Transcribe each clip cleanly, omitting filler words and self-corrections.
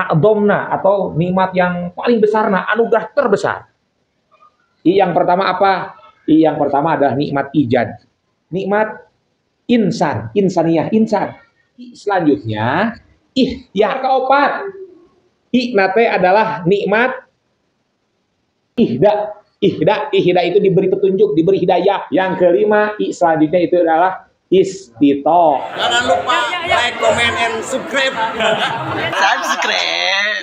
a'dhamna, atau nikmat yang paling besar, nah anugerah terbesar. Yang pertama apa? Yang pertama adalah nikmat ijad, nikmat insan, insaniyah, insan. Selanjutnya yang keempat, nate adalah nikmat ihda. Ihda itu diberi petunjuk, diberi hidayah. Yang kelima, selanjutnya itu adalah istito. Jangan lupa like, comment, and subscribe. Subscribe.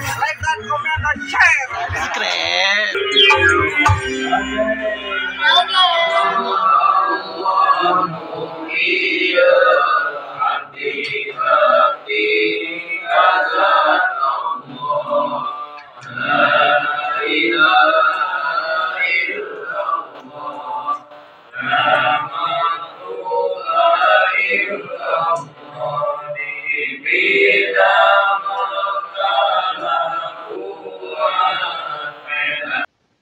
Like dan comment dan share. Subscribe.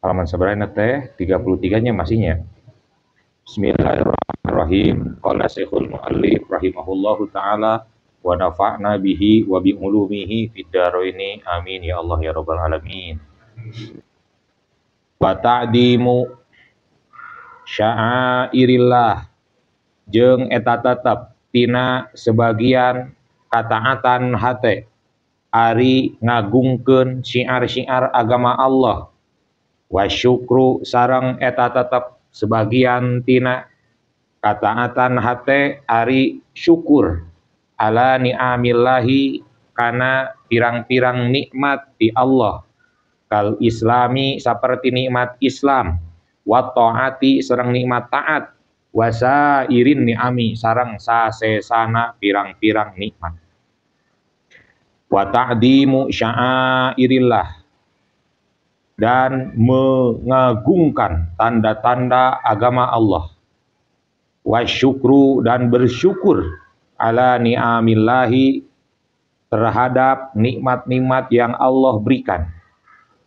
Halaman seberapa teh? 33-nya masihnya. Bismillahirrahmanirrahim. Qala Syekhul Mu'allif rahimahullahu taala wa nafa'na bihi wa bi ulumihi fid dharaini amin ya Allah ya rabbal alamin. Wa ta'dimu sya'airillah, jeung eta tetep tina sebagian kataatan hate ari ngagungkeun syiar-syiar agama Allah. Wa syukru sareng eta tetep sebagian tina kataatan hate ari syukur ala ni'amillahi kana pirang-pirang nikmat di Allah, kal islami seperti nikmat Islam, wa taati sareng nikmat taat, wasa irin ni'ami sareng sasesana pirang-pirang nikmat. Wa ta'dimu sya'airillah, dan mengagungkan tanda-tanda agama Allah. Wa syukru, dan bersyukur ala ni'amillahi terhadap nikmat-nikmat yang Allah berikan.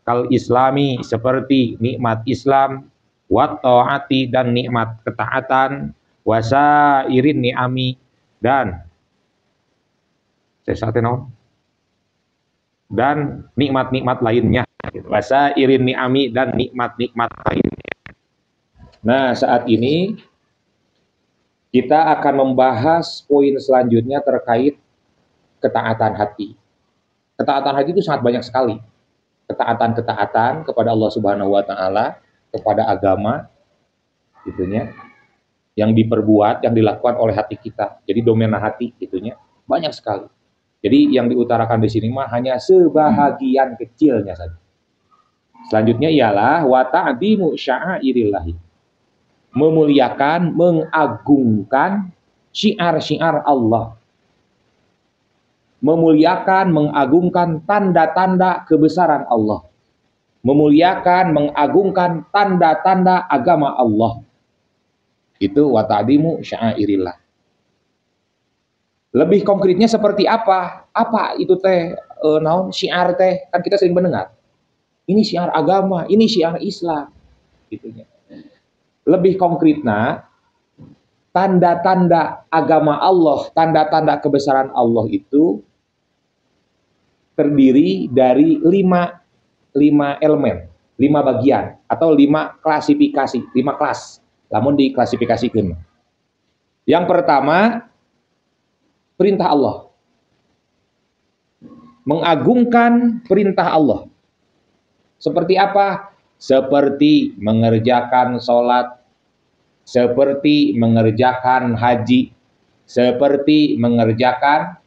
Kal islami seperti nikmat Islam, wa ta'ati dan nikmat ketaatan, wasa irin ni'ami dan dan nikmat-nikmat lainnya. Wasa irin ni'ami dan nikmat-nikmat lainnya. Nah, saat ini kita akan membahas poin selanjutnya terkait ketaatan hati. Ketaatan hati itu sangat banyak sekali. Ketaatan-ketaatan kepada Allah Subhanahu wa taala, kepada agama gitunya, yang diperbuat, yang dilakukan oleh hati kita. Jadi domena hati gitunya banyak sekali. Jadi yang diutarakan di sini mah hanya sebahagian kecilnya saja. Selanjutnya ialah wa ta'dimu sya'airillahi, memuliakan, mengagungkan syiar-syiar Allah. Memuliakan, mengagungkan tanda-tanda kebesaran Allah. Memuliakan, mengagungkan tanda-tanda agama Allah. Itu wa ta'dimu sya'airillah. Lebih konkretnya seperti apa? Apa itu teh? Naon syiar teh? Kan kita sering mendengar. Ini syiar agama, ini syiar Islam. Gitunya. Lebih konkretnya, tanda-tanda agama Allah, tanda-tanda kebesaran Allah itu terdiri dari lima elemen, 5 bagian, atau 5 klasifikasi, 5 kelas. Namun diklasifikasikan. Yang pertama, perintah Allah. Mengagungkan perintah Allah. Seperti apa? Seperti mengerjakan sholat, seperti mengerjakan haji, seperti mengerjakan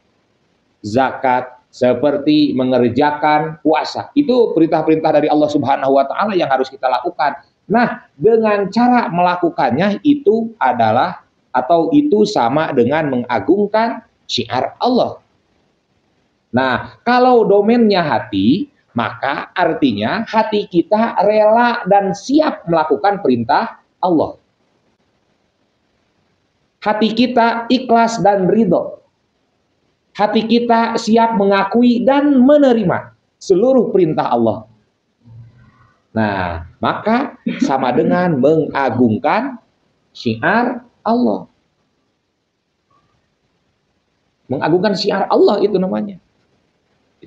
zakat, seperti mengerjakan puasa. Itu perintah-perintah dari Allah Subhanahu wa taala yang harus kita lakukan. Nah, dengan cara melakukannya itu adalah, atau itu sama dengan mengagungkan syiar Allah. Nah, kalau domennya hati, maka artinya hati kita rela dan siap melakukan perintah Allah. Hati kita ikhlas dan ridho. Hati kita siap mengakui dan menerima seluruh perintah Allah. Nah, maka sama dengan mengagungkan syiar Allah. Mengagungkan syiar Allah itu namanya.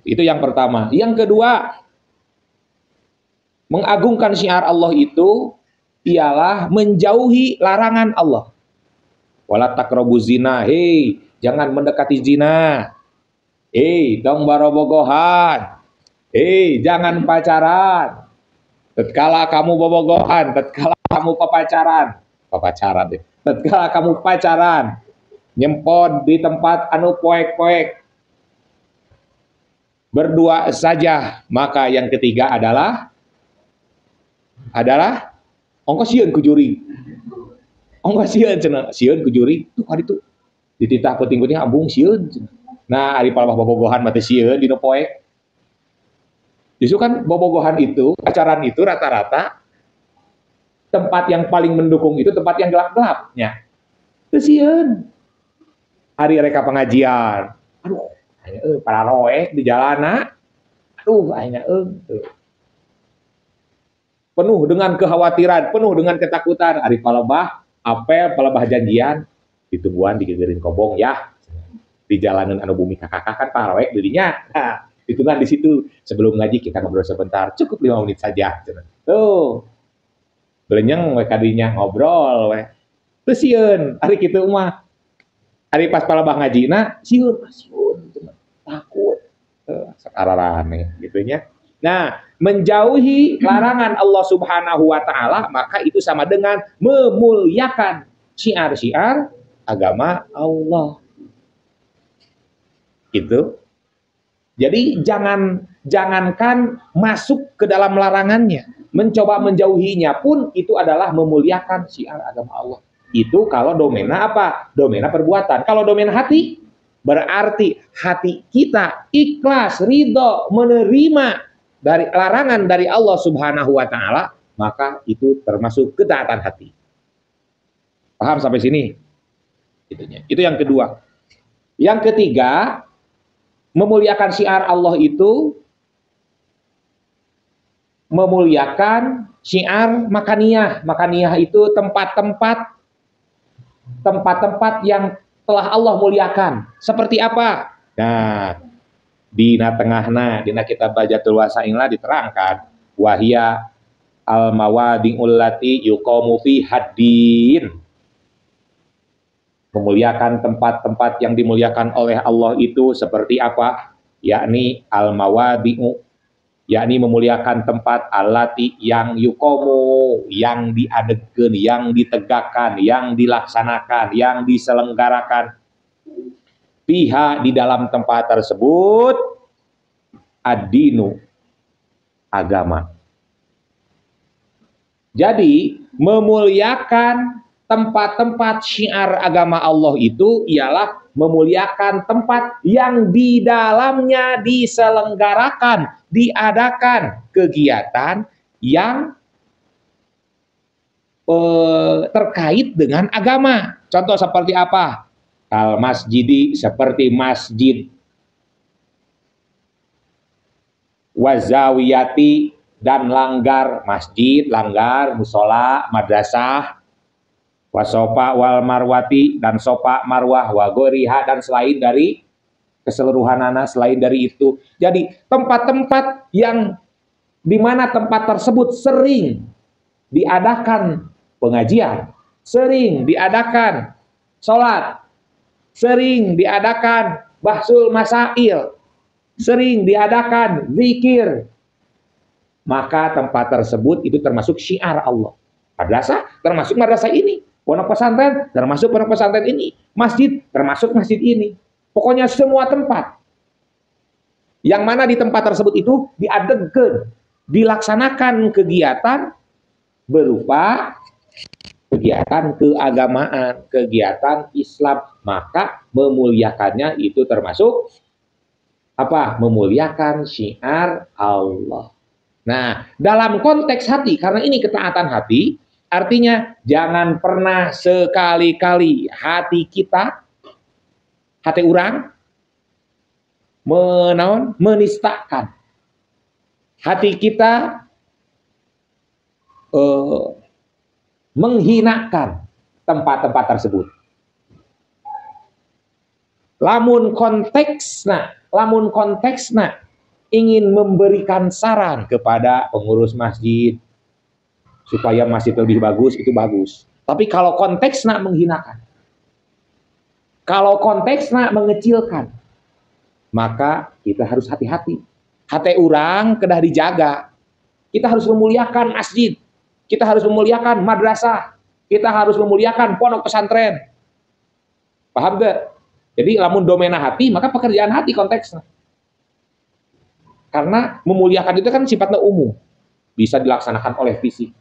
Itu yang pertama. Yang kedua, mengagungkan syiar Allah itu ialah menjauhi larangan Allah. Wala taqrabuz zina. Hei, jangan mendekati zina. Hei, dong barobogohan. Hei, jangan pacaran. Tatkala kamu bobogohan, tatkala kamu pacaran deh. Tatkala kamu pacaran, nyempot di tempat anu poek-poek, berdua saja, maka yang ketiga adalah ongkos sieun ku juri. Ongkos sieun cenah, sieun ku juri. Tuh hari itu dititah penting-penting ambung sieun. Nah, ari palebah bobogohan mah teh sieun dina poek. Justru kan bobogohan itu, pacaran itu rata-rata tempat yang paling mendukung itu tempat yang gelap-gelapnya. Teu sieun. Hari reka pengajian. Aduh, para roek di jalana. Aduh, akhirnya penuh dengan kekhawatiran, penuh dengan ketakutan. Ari palebah apel, palebah janjian, ditungguan digegerin kobong ya. Di jalanan anu bumi kakak kan para roek dirinya. Nah, hitungan di situ sebelum ngaji kita ngobrol sebentar, cukup 5 menit saja. Tuh, belenyeng we kadinya ngobrol we. Terus sieun, ari kitu mah. Ari pas palebah ngajina, sieun takut. Sakararane gitu nya. Nah, menjauhi larangan Allah Subhanahu wa taala, maka itu sama dengan memuliakan syiar-syiar agama Allah. Gitu. Jadi jangankan masuk ke dalam larangannya, mencoba menjauhinya pun itu adalah memuliakan syiar agama Allah. Itu kalau domena apa? Domena perbuatan. Kalau domena hati, berarti hati kita ikhlas, ridho, menerima dari larangan dari Allah Subhanahu wa taala, maka itu termasuk ketaatan hati. Paham sampai sini? Itu yang kedua. Yang ketiga, memuliakan syiar Allah itu memuliakan syiar makaniyah. Makaniyah itu tempat-tempat yang telah Allah muliakan. Seperti apa? Nah, dina tengahna, dina kitab Bajatul Wasailna diterangkan wahia al-mawadi'ul lati yuqamu fi haddin. Memuliakan tempat-tempat yang dimuliakan oleh Allah itu seperti apa? Yakni al-mawadi'u, yakni memuliakan tempat allati yang yuqamu, yang diadegeun, yang ditegakkan, yang dilaksanakan, yang diselenggarakan. Piha di dalam tempat tersebut ad-dinu, agama. Jadi memuliakan tempat-tempat syiar agama Allah itu ialah memuliakan tempat yang di dalamnya diselenggarakan, diadakan kegiatan yang terkait dengan agama. Contoh seperti apa? Al masjidi, seperti masjid. Wazawiyati, dan langgar, masjid, langgar, musola, madrasah. Wasofa wal marwati, dan sofa marwah, wagoriha, dan selain dari keseluruhanana, selain dari itu. Jadi tempat-tempat yang di mana tempat tersebut sering diadakan pengajian, sering diadakan sholat, sering diadakan bahsul masail, sering diadakan zikir, maka tempat tersebut itu termasuk syiar Allah. Madrasah termasuk madrasah ini. Pondok pesantren termasuk pondok pesantren ini, masjid termasuk masjid ini. Pokoknya semua tempat yang mana di tempat tersebut itu diadegan, dilaksanakan kegiatan berupa kegiatan keagamaan, kegiatan Islam, maka memuliakannya itu termasuk apa? Memuliakan syiar Allah. Nah, dalam konteks hati, karena ini ketaatan hati, artinya jangan pernah sekali-kali hati kita, hati orang, menistakan. Hati kita menghinakan tempat-tempat tersebut. lamun konteksna ingin memberikan saran kepada pengurus masjid supaya masjid lebih bagus, itu bagus. Tapi kalau konteksna menghinakan, kalau konteksna mengecilkan, maka kita harus hati-hati. Hati orang kedah dijaga. Kita harus memuliakan masjid, kita harus memuliakan madrasah, kita harus memuliakan pondok pesantren. Paham gak? Jadi lamun domena hati, maka pekerjaan hati konteksnya. Karena memuliakan itu kan sifatnya umum, bisa dilaksanakan oleh fisik.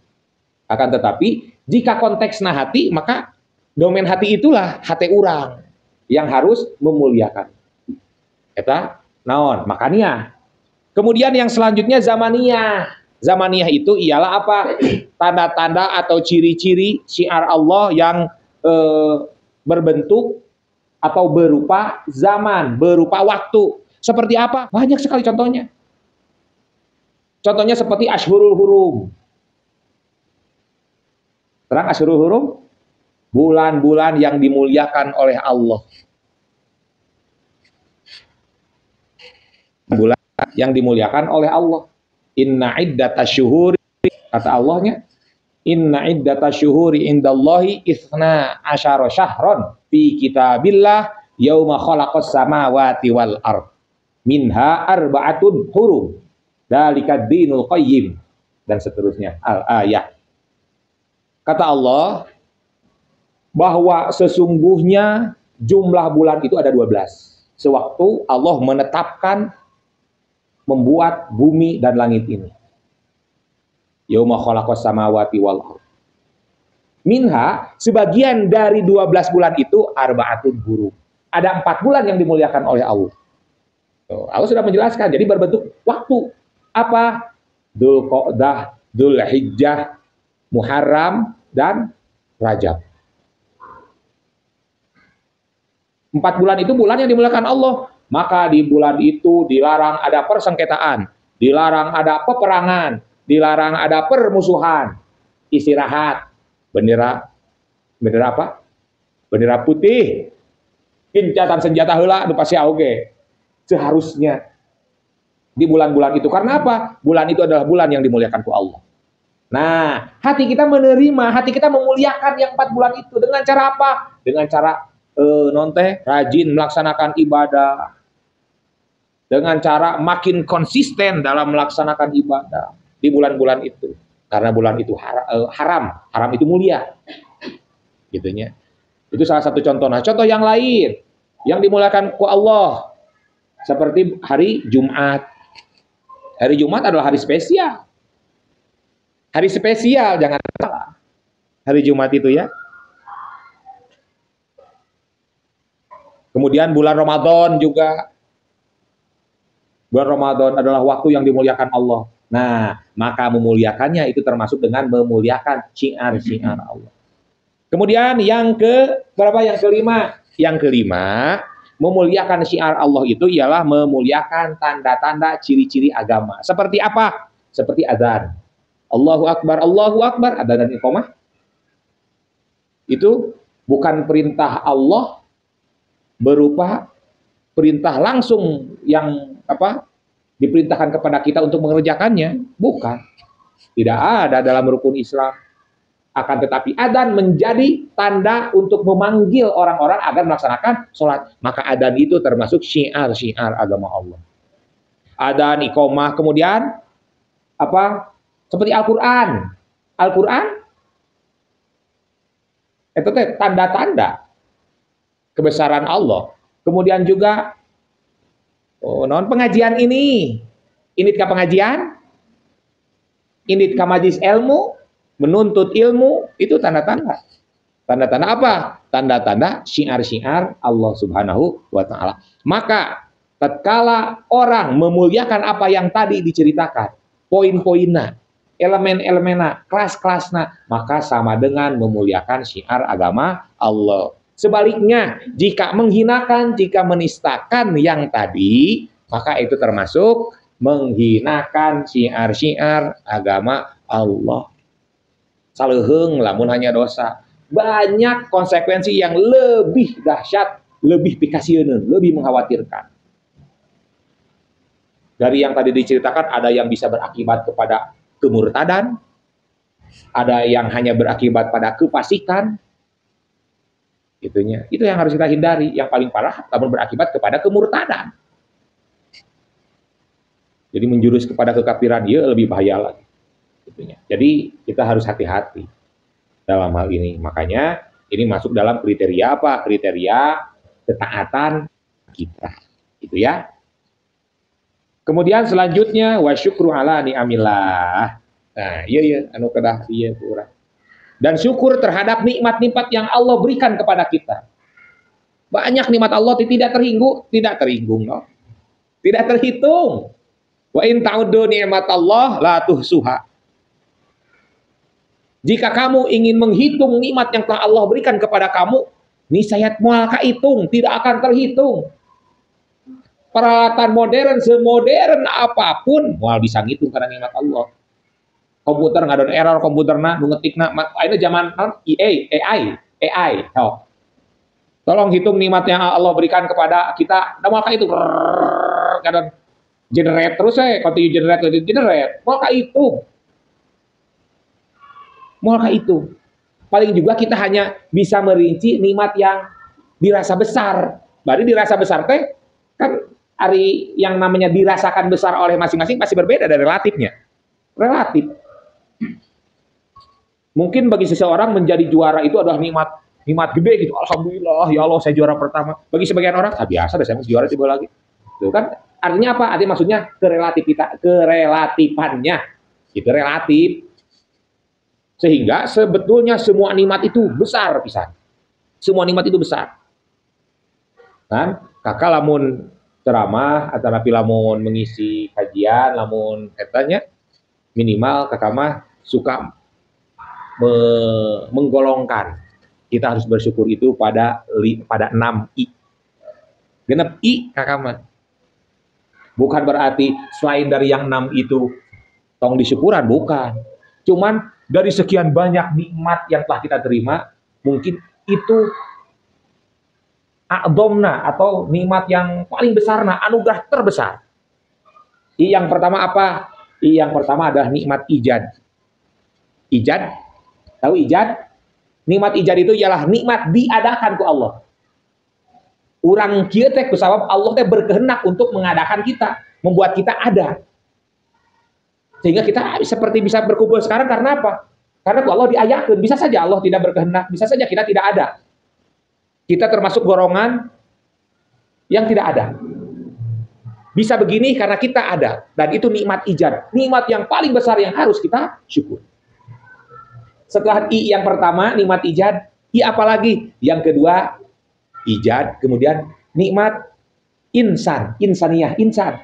Akan tetapi jika konteksnya hati, maka domain hati itulah hati orang yang harus memuliakan. Eta naon? Makanya. Kemudian yang selanjutnya zamaniyah. Zamaniyah itu ialah apa? Tanda-tanda atau ciri-ciri syiar Allah yang berbentuk atau berupa zaman, berupa waktu. Seperti apa? Banyak sekali contohnya. Contohnya seperti Ashhurul Hurum. Terang Ashhurul Hurum? Bulan-bulan yang dimuliakan oleh Allah. Bulan yang dimuliakan oleh Allah. Inna iddatasyuhuri, kata Allahnya, inna iddatasyuhuri indallahi itsna asyara syahron fi kitabillah yauma khalaqas samawati wal ard minha arba'atun hurum dalikad dinul qayyim, dan seterusnya al-ayat. Kata Allah bahwa sesungguhnya jumlah bulan itu ada 12 sewaktu Allah menetapkan membuat bumi dan langit ini. Yauma khalaqas samawati wal ard. Minha, sebagian dari 12 bulan itu arba'atun hurum. Ada 4 bulan yang dimuliakan oleh Allah. Allah sudah menjelaskan, jadi berbentuk waktu. Apa? Dzulqa'dah, Dzulhijjah, Muharram, dan Rajab. 4 bulan itu bulan yang dimuliakan Allah. Maka di bulan itu dilarang ada persengketaan, dilarang ada peperangan, dilarang ada permusuhan, istirahat, bendera apa? Bendera putih, gencatan senjata heula nu pasti oge. Seharusnya di bulan-bulan itu. Karena apa? Bulan itu adalah bulan yang dimuliakan ku Allah. Nah, hati kita menerima, hati kita memuliakan yang 4 bulan itu dengan cara apa? Dengan cara rajin melaksanakan ibadah, dengan cara makin konsisten dalam melaksanakan ibadah di bulan-bulan itu, karena bulan itu haram itu mulia, gitunya. Itu salah satu contoh. Nah, contoh yang lain yang dimuliakan ku Allah seperti hari Jumat. Hari Jumat adalah hari spesial, jangan salah. Hari Jumat itu ya. Kemudian bulan Ramadan juga. Bulan Ramadan adalah waktu yang dimuliakan Allah. Nah, maka memuliakannya itu termasuk dengan memuliakan syiar-syiar Allah. Kemudian yang berapa? Yang kelima. Yang kelima, memuliakan syiar Allah itu ialah memuliakan tanda-tanda ciri-ciri agama. Seperti apa? Seperti azan. Allahu Akbar, adzan dan iqamah. Itu bukan perintah Allah berupa perintah langsung yang diperintahkan kepada kita untuk mengerjakannya, bukan. Tidak ada dalam rukun Islam. Akan tetapi adzan menjadi tanda untuk memanggil orang-orang agar melaksanakan sholat. Maka adzan itu termasuk syiar-syiar agama Allah. Adzan, iqamah, kemudian seperti Al-Qur'an. Al-Qur'an itu tanda-tanda kebesaran Allah. Kemudian juga pengajian ini ke pengajian, ini ke majlis ilmu, menuntut ilmu, itu tanda-tanda. Tanda-tanda apa? Tanda-tanda syiar-syiar Allah Subhanahu wa taala. Maka tatkala orang memuliakan apa yang tadi diceritakan, poin-poinnya, elemen-elemennya, kelas-kelasnya, maka sama dengan memuliakan syiar agama Allah. Sebaliknya, jika menghinakan, jika menistakan yang tadi, maka itu termasuk menghinakan syiar-syiar agama Allah. Saleheng lamun hanya dosa. Banyak konsekuensi yang lebih dahsyat lebih pikasieun, lebih mengkhawatirkan. Dari yang tadi diceritakan, ada yang bisa berakibat kepada kemurtadan, ada yang hanya berakibat pada kefasikan. Itunya. Itu yang harus kita hindari. Yang paling parah, namun berakibat kepada kemurtadan. Jadi menjurus kepada kekafiran, ya lebih bahaya lagi. Itunya. Jadi kita harus hati-hati dalam hal ini. Makanya ini masuk dalam kriteria apa? Kriteria ketaatan kita. Gitu ya. Kemudian selanjutnya wa syukru ala ni'amillah. Nah, iya anu kedah ieu urang. Dan syukur terhadap nikmat-nikmat yang Allah berikan kepada kita. Banyak nikmat Allah tidak terhitung, no? Tidak terhitung. Wa in ta'uddu ni'matallah la tuhsuha. Jika kamu ingin menghitung nikmat yang telah Allah berikan kepada kamu, niscaya moal kahitung, tidak akan terhitung. Peralatan modern, semodern apapun, moal bisa ngitung karena nikmat Allah. Komputer ngadon error, komputerna nu ngetikna, ayeuna zaman AI. Tolong hitung nikmat yang Allah berikan kepada kita, da moal kahitung. Kadon generate terus continue generate. Moal kahitung. Moal kahitung. Paling juga kita hanya bisa merinci nikmat yang dirasa besar. Bari dirasa besar teh kan hari yang namanya dirasakan besar oleh masing-masing pasti berbeda dari relatifnya. Relatif. Mungkin bagi seseorang menjadi juara itu adalah nikmat gede gitu. Alhamdulillah, ya Allah saya juara pertama. Bagi sebagian orang, biasa deh saya mau juara coba lagi. Itu kan artinya apa? Artinya maksudnya kerelatifannya. Itu relatif. Sehingga sebetulnya semua nikmat itu besar pisan. Semua nikmat itu besar. Kan? Kakak lamun ceramah atau napi lamun mengisi kajian, lamun etanya minimal kakak mah suka menggolongkan. Kita harus bersyukur itu pada 6 I. Genep I kakak mah. Bukan berarti selain dari yang 6 itu tong disyukuran, bukan. Cuman dari sekian banyak nikmat yang telah kita terima, mungkin itu a'dhamna atau nikmat yang paling besar, anugerah terbesar. Yang pertama apa? Yang pertama adalah nikmat ijad. Ijad, tahu ijad? Nikmat ijad itu ialah nikmat diadakan ku Allah. Urang kieu teh kusabab Allah teh berkehendak untuk mengadakan kita, membuat kita ada. Sehingga kita seperti bisa berkumpul sekarang karena apa? Karena Allah diayakeun. Bisa saja Allah tidak berkehendak, bisa saja kita tidak ada. Kita termasuk golongan yang tidak ada. Bisa begini karena kita ada. Dan itu nikmat ijad. Nikmat yang paling besar yang harus kita syukur. Setelah I yang pertama, nikmat ijad. I apalagi? Yang kedua, ijad. Kemudian nikmat insan. Insaniyah, insan.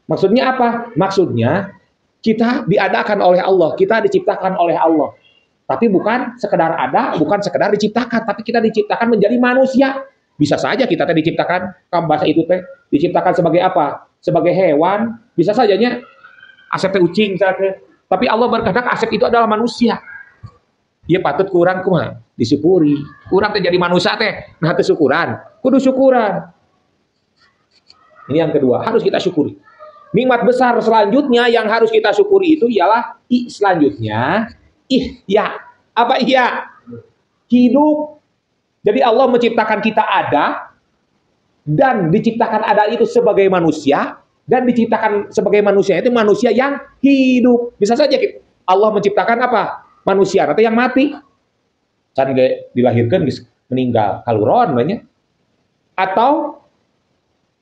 Maksudnya apa? Maksudnya kita diadakan oleh Allah. Kita diciptakan oleh Allah. Tapi bukan sekedar ada, bukan sekedar diciptakan, tapi kita diciptakan menjadi manusia. Bisa saja kita diciptakan, kamu bahasa itu teh, diciptakan sebagai apa? Sebagai hewan, bisa sajanya Asep teh ucing misalnya. Tapi Allah berkehendak Asep itu adalah manusia. Dia patut kurang kumaha? Disyukuri. Kurang teh jadi manusia teh, nah teh syukuran. Kudu syukuran. Ini yang kedua, harus kita syukuri. Nikmat besar selanjutnya yang harus kita syukuri itu ialah selanjutnya ihya. Apa ihya? Hidup. Jadi Allah menciptakan kita ada, dan diciptakan ada itu sebagai manusia, dan diciptakan sebagai manusia itu manusia yang hidup. Bisa saja Allah menciptakan apa? Manusia atau yang mati. Can dilahirkan meninggal kaluron banyak. Atau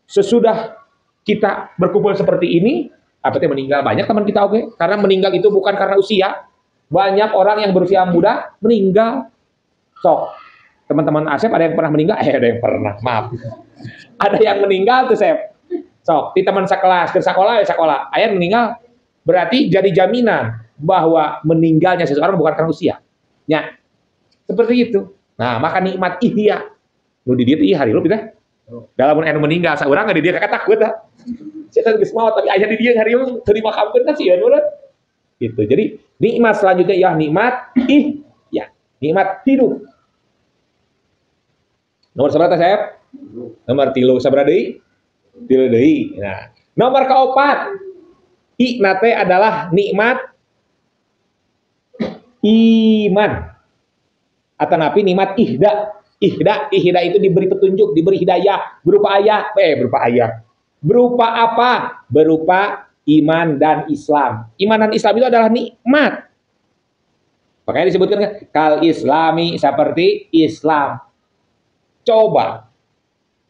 sesudah kita berkumpul seperti ini, apa itu meninggal banyak teman kita karena meninggal itu bukan karena usia. Banyak orang yang berusia muda meninggal. Sok, teman-teman Asep ada yang pernah meninggal? Ada yang pernah, maaf. Ada yang meninggal tuh, Sep. Sok, di teman sekelas, ke sekolah, ayah meninggal. Berarti jadi jaminan bahwa meninggalnya seseorang bukan karena usia. Ya, seperti itu. Nah, maka nikmat ihya. Nu di dieu hari lu pindah. Dalam anu meninggal, saurang di dia kakak takut dah. Saya geus maot tapi ayah di dia hari lu terima kampun kan sih ya, gitu. Jadi nikmat selanjutnya ya nikmat ya nikmat hidup. Nomor seberapa saya? Nomor tilu sabar deui? Tilu deui. Nah, nomor kaopat. Ikna teh adalah nikmat iman. Atau napi nikmat ihda. Ihda itu diberi petunjuk, diberi hidayah berupa ayat. Berupa apa? Berupa iman dan Islam. Iman dan Islam itu adalah nikmat. Makanya disebutkan kal islami, seperti Islam. Coba,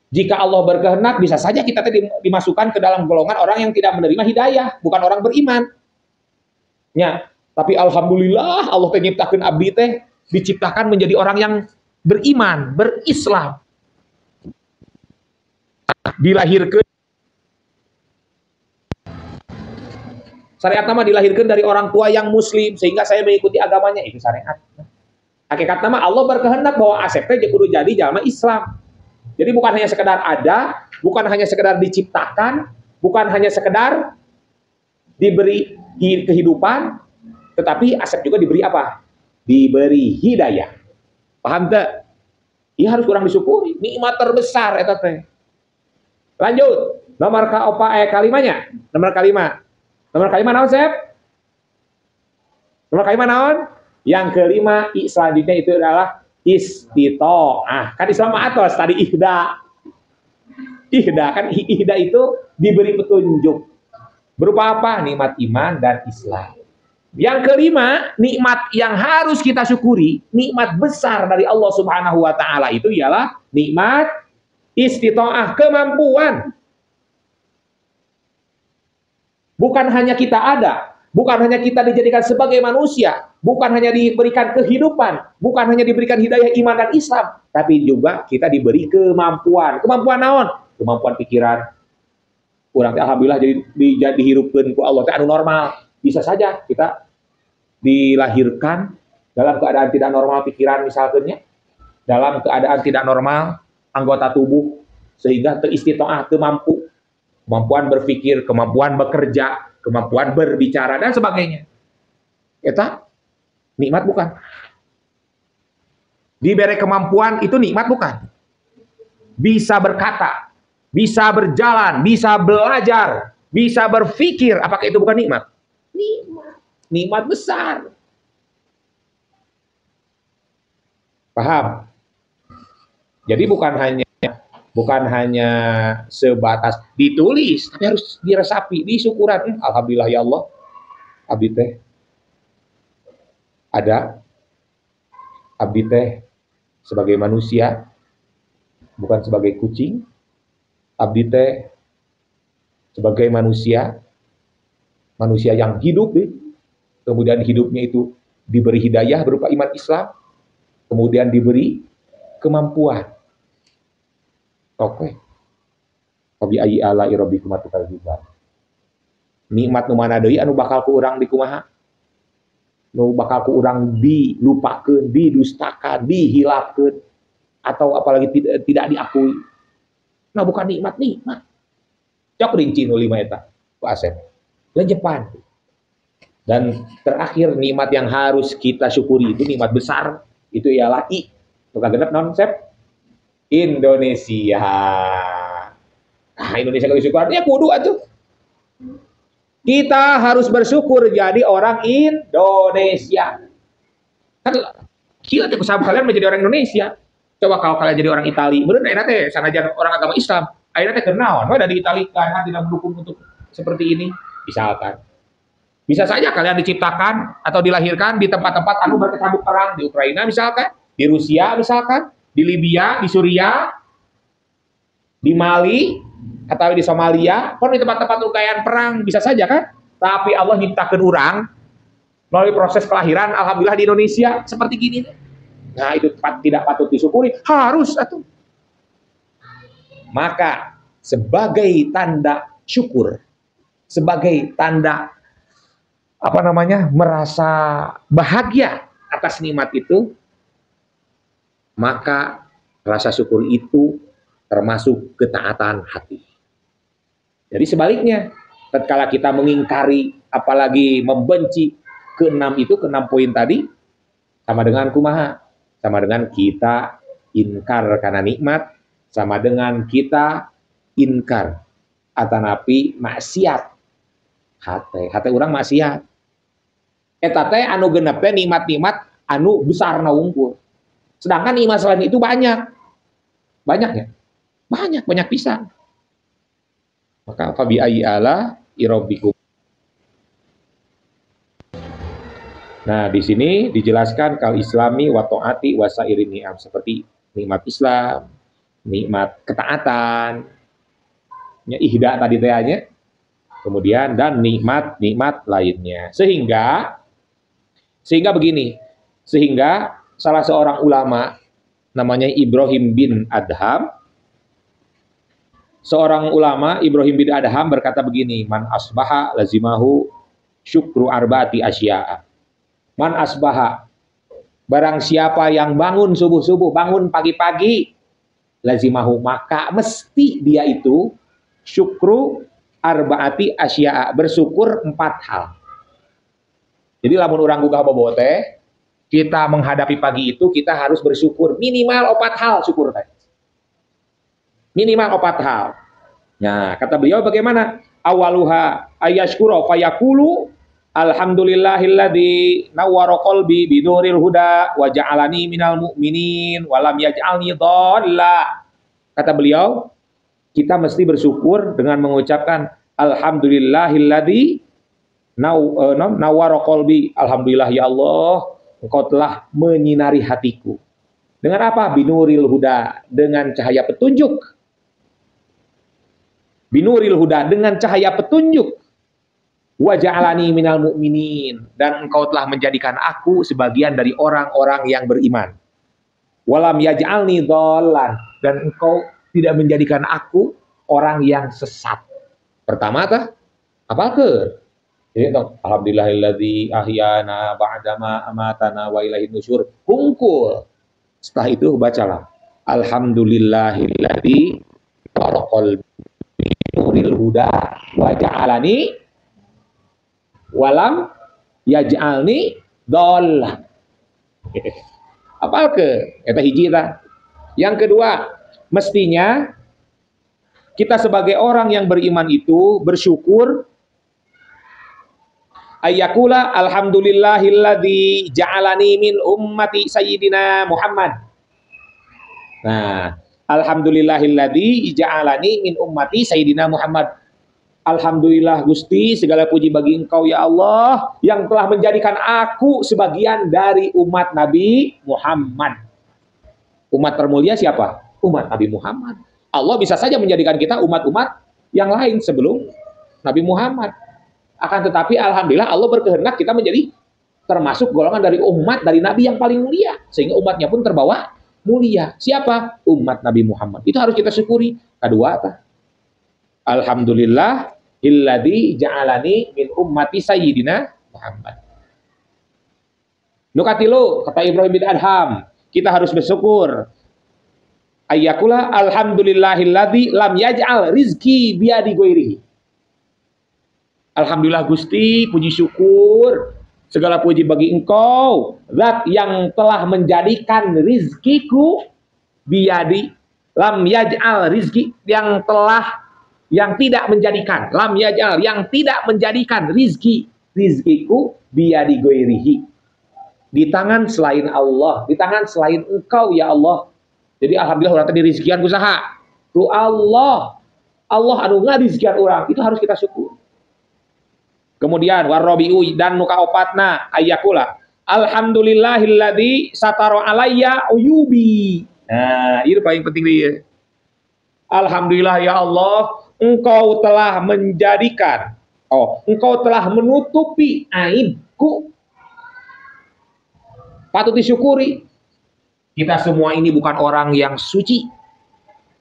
jika Allah berkehendak, bisa saja kita dimasukkan ke dalam golongan orang yang tidak menerima hidayah, bukan orang beriman. Ya, tapi alhamdulillah Allah teh nyiptakeun abdi teh diciptakan menjadi orang yang beriman, berislam. Dilahirkan syariat nama dilahirkan dari orang tua yang muslim sehingga saya mengikuti agamanya, itu syariat. Hakikat nama Allah berkehendak bahwa Asep teh kudu jadi jalma Islam. Jadi bukan hanya sekedar ada, bukan hanya sekedar diciptakan, bukan hanya sekedar diberi kehidupan, tetapi Asep juga diberi apa? Diberi hidayah. Paham tak? Ia harus kurang disyukuri. Nikmat terbesar eta teh. Lanjut. Nomor kalimanya. Nomor kalima. Nomor kalima naon, Sep? Nomor kalima naon? Yang kelima, selanjutnya itu adalah istitoah. Kan Islam atos tadi ihda. Ihda kan ihda itu diberi petunjuk. Berupa apa? Nikmat iman dan Islam. Yang kelima, nikmat yang harus kita syukuri, nikmat besar dari Allah Subhanahu wa taala itu ialah nikmat istitoah, kemampuan. Bukan hanya kita ada, bukan hanya kita dijadikan sebagai manusia, bukan hanya diberikan kehidupan, bukan hanya diberikan hidayah iman dan Islam, tapi juga kita diberi kemampuan. Kemampuan naon? Kemampuan pikiran. Kurang alhamdulillah jadi dihirupkeun ku Allah teh anu normal. Bisa saja kita dilahirkan dalam keadaan tidak normal pikiran misalnya, dalam keadaan tidak normal anggota tubuh sehingga teristitoah, mampu. Kemampuan berpikir, kemampuan bekerja, kemampuan berbicara, dan sebagainya. Eta nikmat bukan? Diberi kemampuan itu nikmat bukan? Bisa berkata, bisa berjalan, bisa belajar, bisa berpikir, apakah itu bukan nikmat? Nikmat. Nikmat besar. Paham? Jadi bukan hanya sebatas ditulis, tapi harus diresapi, disyukuran. Alhamdulillah ya Allah, abdi teh ada, abdi teh sebagai manusia, bukan sebagai kucing. Abdi teh sebagai manusia yang hidup, kemudian hidupnya itu diberi hidayah berupa iman Islam, kemudian diberi kemampuan. Oke. Wabi ayyi ala'i rabbikum tukadziban. Nikmat nu mana deui anu bakal ku urang dikumaha? Nu bakal ku urang dilupakeun, didustakan, dihilapkeun, atau apalagi tidak diakui. Nah, bukan nikmat. Cok rinci nu 5 eta, Pak Asep. Lejepan. Dan terakhir nikmat yang harus kita syukuri itu nikmat besar, itu ialah bukan genep non Sep? Indonesia. Nah, Indonesia kalau syukur ya kudu atuh. Kita harus bersyukur jadi orang Indonesia. Kan gila tuh sahabat kalian menjadi orang Indonesia. Coba kalau kalian jadi orang Itali, bener enak teh sanajan orang agama Islam. Akhirnya teh kenaon, dari Itali kan tidak mendukung untuk seperti ini, misalkan. Bisa saja kalian diciptakan atau dilahirkan di tempat-tempat anu berkecamuk perang, di Ukraina misalkan, di Rusia misalkan, di Libya, di Suriah, di Mali, atau di Somalia, pun di tempat-tempat rangkaian perang, bisa saja kan? Tapi Allah nyiptakeun urang melalui proses kelahiran, alhamdulillah di Indonesia seperti gini. Nah, itu tidak patut disyukuri, harus atuh. Maka sebagai tanda syukur, sebagai tanda merasa bahagia atas nikmat itu, maka rasa syukur itu termasuk ketaatan hati. Jadi sebaliknya, tatkala kita mengingkari, apalagi membenci keenam poin tadi, sama dengan kumaha? Sama dengan kita Inkar karena nikmat sama dengan kita inkar atanapi maksiat. Hate orang maksiat. Eta teh anu genep teh nikmat-nikmat anu besar na wungkul. Sedangkan nikmat selain itu banyak. Banyak ya? Banyak pisan. Maka fabi ayyi ala irabbikum. Nah, di sini dijelaskan kal islami wa taati wa sairin ni'am, seperti nikmat Islam, nikmat ketaatan, ya ihda tadi tehnya. Kemudian dan nikmat-nikmat lainnya. Sehingga begini, sehingga salah seorang ulama namanya Ibrahim bin Adham, seorang ulama Ibrahim bin Adham berkata begini, man asbaha lazimahu syukru arba'ati asya'a. Man asbaha, barang siapa yang bangun subuh-subuh, bangun pagi-pagi, lazimahu, maka mesti dia itu syukru arba'ati asya'a, bersyukur 4 hal. Jadi lamun orang gugah bobote, kita menghadapi pagi itu kita harus bersyukur minimal 4 hal syukur teh. Minimal 4 hal. Nah, kata beliau bagaimana? Awaluha ayashkura fayaqulu alhamdulillahilladzi nawwara qalbi binuril huda wa ja'alani minal mu'minin wa lam yaj'alni dhalla. Kata beliau, kita mesti bersyukur dengan mengucapkan alhamdulillahilladzi nawwara qalbi. Alhamdulillah ya Allah, Engkau telah menyinari hatiku. Dengan apa? Binuril huda, dengan cahaya petunjuk. Binuril huda, dengan cahaya petunjuk. Wa ja'alani minal mu'minin, dan Engkau telah menjadikan aku sebagian dari orang-orang yang beriman. Walam yaj'alni dhallan, dan Engkau tidak menjadikan aku orang yang sesat. Pertama apa ke? Jadi alhamdulillahilladzi ahyana ba'dama amatana wa ilaihin nusyur. Hungkul. Setelah itu bacalah alhamdulillahilladzi waraqal binuril huda wa ja'alani walam yaj'alni dhallan. Apal ke? Eta hiji ta. Yang kedua, mestinya kita sebagai orang yang beriman itu bersyukur ayyakula alhamdulillahilladzi ja'alani min ummati sayyidina Muhammad. Nah, alhamdulillahilladzi ja'alani min ummati sayyidina Muhammad. Alhamdulillah Gusti, segala puji bagi Engkau ya Allah yang telah menjadikan aku sebagian dari umat Nabi Muhammad. Umat termulia siapa? Umat Nabi Muhammad. Allah bisa saja menjadikan kita umat-umat yang lain sebelum Nabi Muhammad. Akan tetapi alhamdulillah Allah berkehendak kita menjadi termasuk golongan dari umat dari Nabi yang paling mulia, sehingga umatnya pun terbawa mulia. Siapa? Umat Nabi Muhammad. Itu harus kita syukuri. Kedua apa? Alhamdulillah illadzi ja'alani min ummati sayyidina Muhammad. Nukatilu, kata Ibrahim bin Adham, kita harus bersyukur. Ayyakula alhamdulillahilladzi lam yaj'al rizki biadi ghairihi. Alhamdulillah Gusti, puji syukur, segala puji bagi Engkau, zat yang telah menjadikan rizkiku biadi, lam yaj'al rizki, yang tidak menjadikan, lam yaj'al, yang tidak menjadikan rizkiku biadi ghairihi, di tangan selain Allah, di tangan selain Engkau ya Allah. Jadi alhamdulillah orang tadi rizkian usaha ku Allah anu ngarizkian orang, itu harus kita syukur. Kemudian warabiu, dan nuka opatna ayyakula alhamdulillahilladzi satara alayya uyubi. Nah, itu paling penting dia. Alhamdulillah ya Allah, Engkau telah menjadikan, Engkau telah menutupi aibku. Patut disyukuri. Kita semua ini bukan orang yang suci.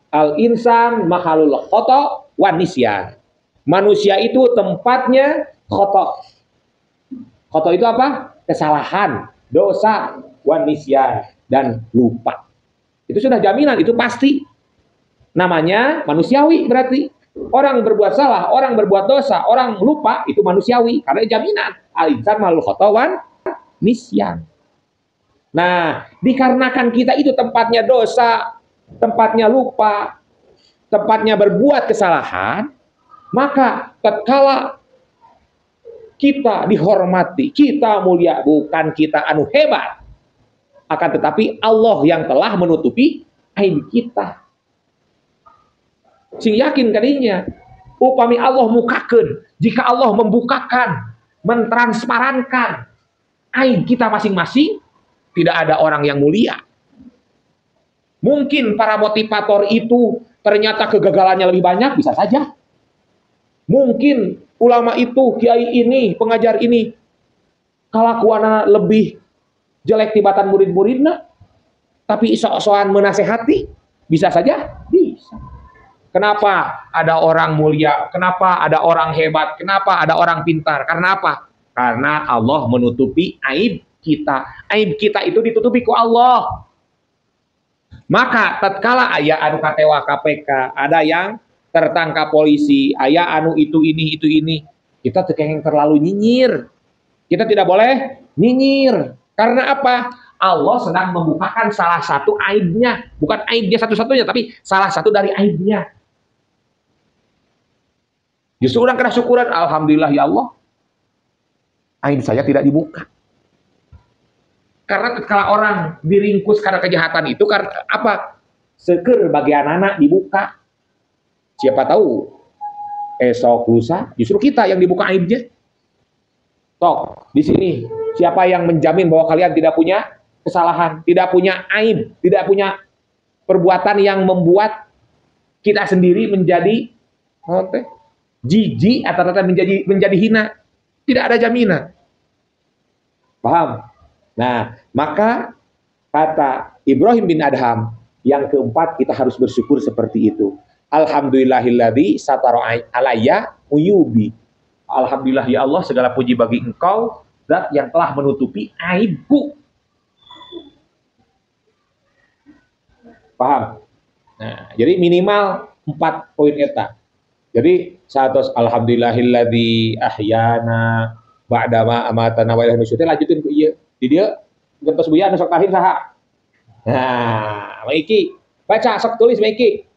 Al-insan mahalul khata' wa nisyan. Manusia itu tempatnya khata'. Khata' itu apa? Kesalahan, dosa, wa nisyan, dan lupa. Itu sudah jaminan, itu pasti. Namanya manusiawi berarti. Orang berbuat salah, orang berbuat dosa, orang lupa, itu manusiawi. Karena jaminan. Al-insan mahalul khata' wa nisyan. Nah, dikarenakan kita itu tempatnya dosa, tempatnya lupa, tempatnya berbuat kesalahan, maka tatkala kita dihormati, kita mulia, bukan kita anu hebat, akan tetapi Allah yang telah menutupi aib kita. Sing yakin kadinya, upami Allah mukakeun, jika Allah membukakan, mentransparankan aib kita masing-masing, tidak ada orang yang mulia. Mungkin para motivator itu ternyata kegagalannya lebih banyak, bisa saja. Mungkin ulama itu, kiai ini, pengajar ini, kalakuannya lebih jelek tibatan murid-muridnya, tapi sok-sokan menasehati, bisa saja, bisa. Kenapa ada orang mulia? Kenapa ada orang hebat? Kenapa ada orang pintar? Karena apa? Karena Allah menutupi aib kita. Aib kita itu ditutupi ku Allah. Maka tatkala aya anu katewa KPK, ada yang tertangkap polisi, aya anu itu ini, kita tekeng terlalu nyinyir. Kita tidak boleh nyinyir. Karena apa? Allah sedang membukakan salah satu aibnya, bukan aibnya satu-satunya, tapi salah satu dari aibnya. Justru orang kena syukuran, alhamdulillah ya Allah, aib saya tidak dibuka. Karena ketika orang diringkus karena kejahatan itu, karena apa? Seker bagian anak dibuka. Siapa tahu esok lusa justru kita yang dibuka aibnya. Tok, di sini siapa yang menjamin bahwa kalian tidak punya kesalahan, tidak punya aib, tidak punya perbuatan yang membuat kita sendiri menjadi jijik atau menjadi hina? Tidak ada jaminan. Paham? Nah, maka kata Ibrahim bin Adham, yang keempat kita harus bersyukur seperti itu. Alhamdulillahilladzi satara alayya uyubi. Alhamdulillah ya Allah, segala puji bagi Engkau, zat yang telah menutupi aibku. Paham? Nah, jadi minimal 4 poin eta. Jadi satos alhamdulillahilladzi ahyana ba'dama amatana wa ilaihi nusyur. Lanjutin ku ieu. Di dia gentos buya anu sok tahir saha? Nah, Maiki, baca sok tulis Maiki.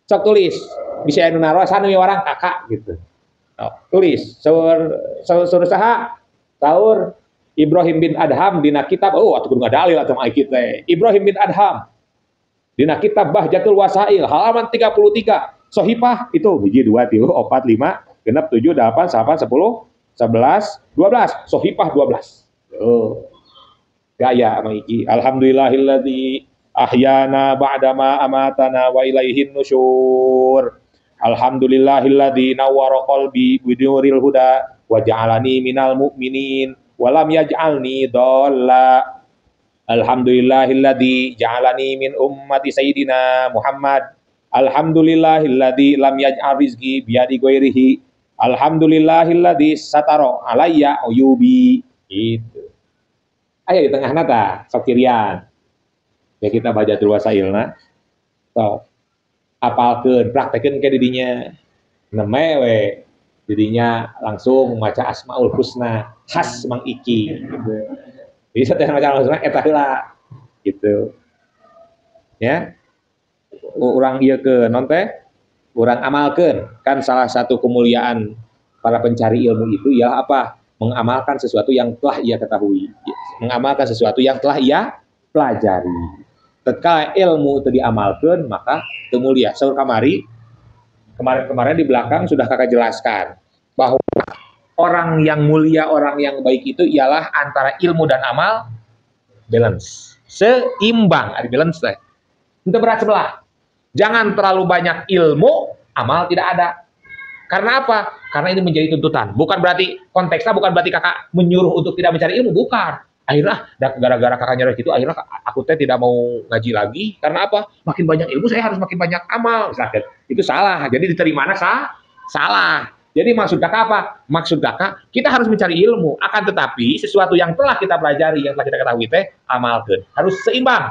Sok tulis. Bisa anu naroa sanu orang kakak gitu. Oh, tulis saur saha? Saur Ibrahim bin Adham dina kitab. Oh, atuh kudu ngadalil atuh Maiki teh. Ibrahim bin Adham dina kitab Bahjatul Wasail halaman 33. Sohipah itu biji 2 3 4 5 genep 7 8 9 10 11 12. Sohipah 12. Oh. Gaya Maiki. Alhamdulillahilladzi ahyana ba'dama amatana wa ilaihin nusyur. Alhamdulillahilladzi nawwara qalbi binuril huda wa ja'alani minal mu'minin wa lam yaj'alni dhalla. Alhamdulillahilladzi ja'alani min ummati sayyidina Muhammad. Alhamdulillahilladzi lam yaj'al rizqi biyadi ghairihi. Alhamdulillahilladzi satara alayya uyubi. Itu. Ayo di tengah nata sok kirian. Ya kita baca dulu wasailna. Sok apalkeun, praktekeun ke didinya. Nemewe didinya langsung maca Asmaul Husna khas Mang Iki gitu. Jadi setiap maca Asmaul Husna eta heula gitu. Ya. Urang ieu ke non teh urang amalkeun. Kan salah satu kemuliaan para pencari ilmu itu ialah apa? Mengamalkan sesuatu yang telah ia ketahui, mengamalkan sesuatu yang telah ia pelajari. Ketika ilmu itu diamalkan, maka kemuliaan. Saur kemarin di belakang sudah kakak jelaskan bahwa orang yang mulia, orang yang baik itu ialah antara ilmu dan amal balance, seimbang, ada balance teh. Itu berat sebelah. Jangan terlalu banyak ilmu, amal tidak ada. Karena apa? Karena ini menjadi tuntutan. Bukan berarti konteksnya bukan berarti kakak menyuruh untuk tidak mencari ilmu, bukan. Akhirnya gara-gara kakak nyuruh gitu, akhirnya aku teh tidak mau ngaji lagi. Karena apa? Makin banyak ilmu saya harus makin banyak amal. Misalkan. Itu salah. Jadi diterimana salah. Jadi maksud kakak apa? Maksud kakak kita harus mencari ilmu. Akan tetapi sesuatu yang telah kita pelajari, yang telah kita ketahui teh amalkeun. Harus seimbang.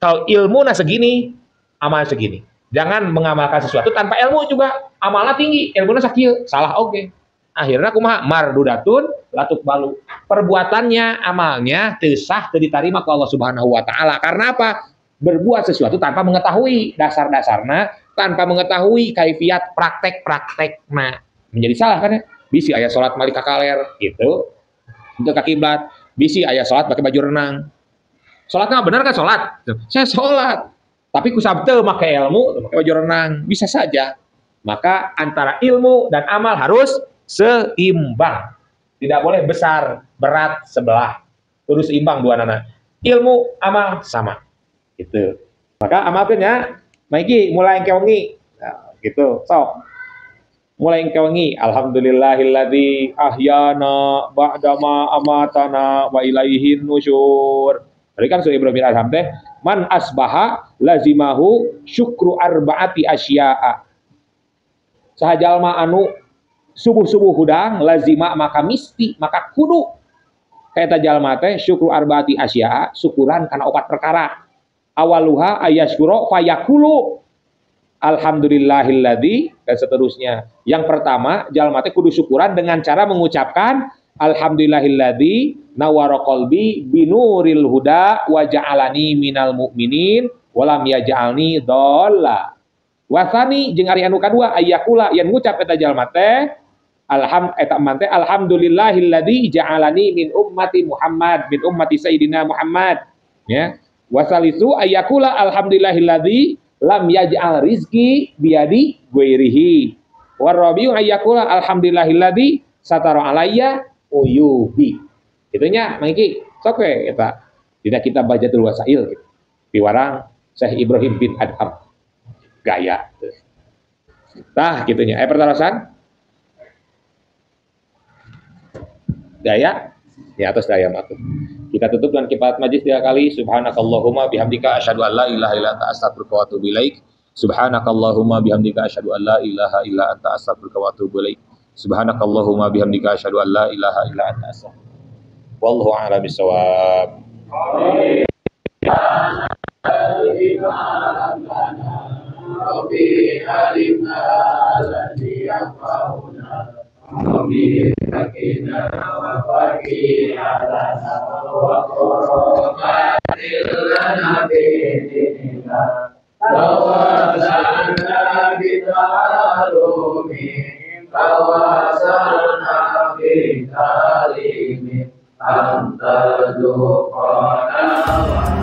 Kalau ilmu segini, amal segini. Jangan mengamalkan sesuatu tanpa ilmu juga. Amalnya tinggi, ilmunya sakieu. Salah oke. Akhirnya kumaha mardudatun latuk balu. Perbuatannya, amalnya sah diterima ke Allah Subhanahu wa taala. Karena apa? Berbuat sesuatu tanpa mengetahui dasar-dasarnya, tanpa mengetahui kaifiat praktek-praktek. Nah, menjadi salah kan ya? Bisi aya salat malik kakaler gitu. Untuk ke kiblat, bisi aya salat pakai baju renang. Salatnya benar kan salat? Saya salat. Tapi kusabte make ilmu, pakai baju renang, bisa saja. Maka antara ilmu dan amal harus seimbang. Tidak boleh besar, berat sebelah. Terus seimbang dua nana. Ilmu, amal sama. Gitu. Maka amalnya, Maiki mulai kewengi. Nah, gitu. Sok. Mulai kewengi. Alhamdulillahilladzi ahyana ba'dama amatana wa ilaihin nusyur. Tadi kan surah Ibrahim Adham teh, man asbaha lazimahu syukru arba'ati asya'a. Sahajalma anu subuh-subuh hudang lazima maka misti maka kudu kaita jalma teh syukru arba'ati asya'a, syukuran kana opat perkara. Awaluha ayasykura fayaqulu alhamdulillahilladzi dan seterusnya. Yang pertama, jalma teh kudu syukuran dengan cara mengucapkan alhamdulillahilladzi nawara qalbi binuril huda wa ja'alani minal mu'minin wa lam yaj'alni dhalla. Wasani jeung ari anu kadua ayakula yang ngucap eta jalma teh alhamdulillahilladzi ja'alani min ummati Muhammad min ummati sayyidina Muhammad ya. Wasalisu ayakula alhamdulillahilladzi lam yaj'al rizqi biadi ghairihi. Warabiu ayakula alhamdulillahilladzi satara alayya uyubi. Itunya mangki sok we eta dina kitab Bajatul Wasail gitu. Piwarang Syekh Ibrahim bin Adham. Gaya. Tah gitunya. Pertarasan? Gaya? Di atas gaya matur. Kita tutup dengan kifaat majlis 3 kali. Subhanakallahumma bihamdika asyhadu an la ilaha illa anta astaghfiruka wa atubu ilaik. Subhanakallahumma bihamdika asyhadu an la ilaha illa anta astaghfiruka wa atubu ilaik. Subhanakallahumma bihamdika asyhadu an la ilaha illa anta astaghfiruka. Wallahu a'lam bissawab. Amin. Rabbi alimna alladhi yanfa'una Rabbi takina wa faqina lana wa qurbatil lana bidina tawasalna bitarumi tawasalna bitarimi antal duqana